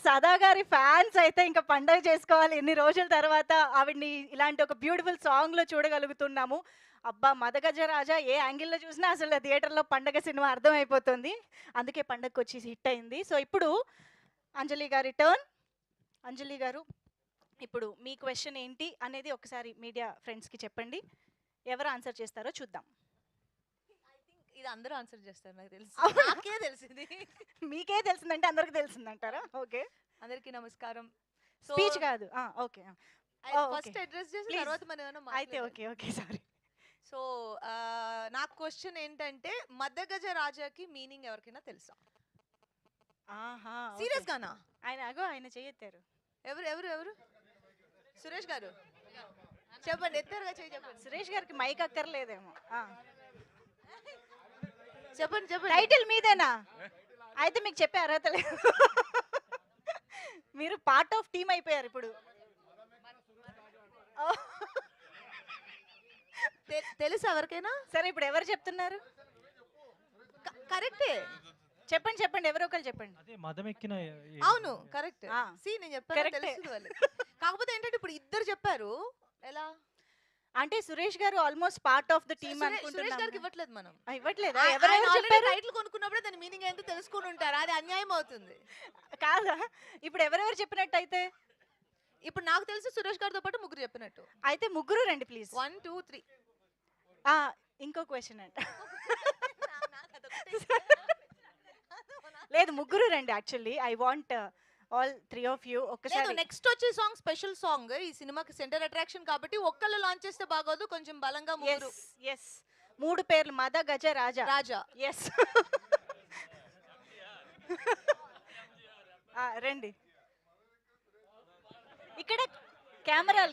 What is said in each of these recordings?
సదా గారి ఫ్యాన్స్ అయితే ఇంకా పండగ చేసుకోవాలి. ఎన్ని రోజుల తర్వాత ఆవిడని ఇలాంటి ఒక బ్యూటిఫుల్ సాంగ్‌లో చూడగలుగుతున్నాము. అబ్బా! 'మదగజరాజా' ఏ యాంగిల్‌లో చూసినా అసలు థియేటర్‌లో పండగ సినిమా అర్థమైపోతుంది. అందుకే పండగకొచ్చి హిట్ అయింది. సో, ఇప్పుడు అంజలి గారి టర్న్. అంజలి గారు, ఇప్పుడు మీ క్వెషన్ ఏంటి అనేది ఒకసారి మీడియా ఫ్రెండ్స్‌కి చెప్పండి. ఎవరు ఆన్సర్ చేస్తారో చూద్దాం. ఇది అందరూ ఆన్సర్ చేస్తారు నాకు తెలుసు. అవునా? నాకే తెలిసింది. మీకే తెలిసిందంటే అందరికి తెలిసిందంటారా? ఓకే. అందరికీ నమస్కారం. సో స్పీచ్ కాదు. ఓకే. ఫస్ట్ అడ్రస్ చేసి Please. తర్వాత మనం ఏమైనా అయితే మాట్లాడాలి. ఓకే. ఓకే. సారీ. సో నా క్వశ్చన్ ఏంటంటే మద్దగజ రాజాకి మీనింగ్ ఎవరికైనా తెలుసా? ఆహా! సీరియస్ గానా? ఆయన చెయ్యెత్తారు. ఎవరు ఎవరు ఎవరు? సురేష్ గారు చెప్పండి, ఎత్తారుగా చేయి చెప్పండి. సురేష్ గారికి మైక్ అక్కర్లేదేమో. చెప్పండి చెప్పండి. టైటిల్ మీదేనా? అయితే మీకు చెప్పే అర్హత లేదు. మీరు పార్ట్ ఆఫ్ టీమ్ అయిపోయారు ఇప్పుడు. తెలుసా ఎవరికైనా? సరే ఇప్పుడు ఎవరు చెప్తున్నారు? కరెక్టే. చెప్పండి చెప్పండి, ఎవరో ఒకరు చెప్పండి. అదే మదం ఎక్కిన అవును కరెక్ట్. ఆ. నేను చెప్పాను Correct. తెలుస్తుంది వాళ్ళకి. కాకపోతే ఏంటంటే ఇప్పుడు ఇద్దరు చెప్పారు. ఎలా? అంటే సురేష్ గారు almost part of the team Suresh గారికి అనుకుంటున్నాను. ఇవ్వట్లేదు మనం. ఇవ్వట్లేదా? ఎవరెవరు చెప్పారు? టైటిల్ కొనుక్కున్నప్పుడే దాని మీనింగ్ ఏంటో తెలుసుకుని ఉంటారు. అది అన్యాయం అవుతుంది. కాదా? ఇప్పుడు ఎవరెవరు చెప్పినట్టయితే? ఇప్పుడు నాకు తెలిసి సురేష్ గారితో పాటు ముగ్గురు చెప్పినట్టు. అయితే ముగ్గురు రండి ప్లీజ్. 1 2 3. ఇంకో క్వశ్చన్ అంట. లేదు ముగ్గురు రండి. Actually I want all 3 of you ఒక్కసారి. నెక్స్ట్ వచ్చే సాంగ్ స్పెషల్ సాంగ్. ఈ సినిమాకి సెంటర్ అట్రాక్షన్ కాబట్టి ఒక్కళ్ళు లాంచ్ చేస్తే బాగోదు. కొంచెం బలంగా ముగ్గురు. ఎస్ 3 పేర్లు మద గజ రాజా. రాజా. ఎస్. రండి. ఇక్కడ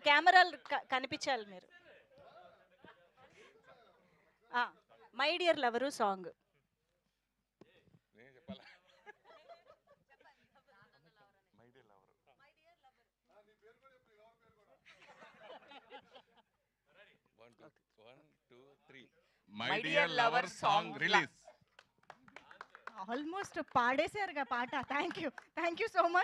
కెమెరాలు కనిపించాలి మీరు. My dear lover song. My dear lover song release. Almost పాడేశారుగా పాట. Thank you so much.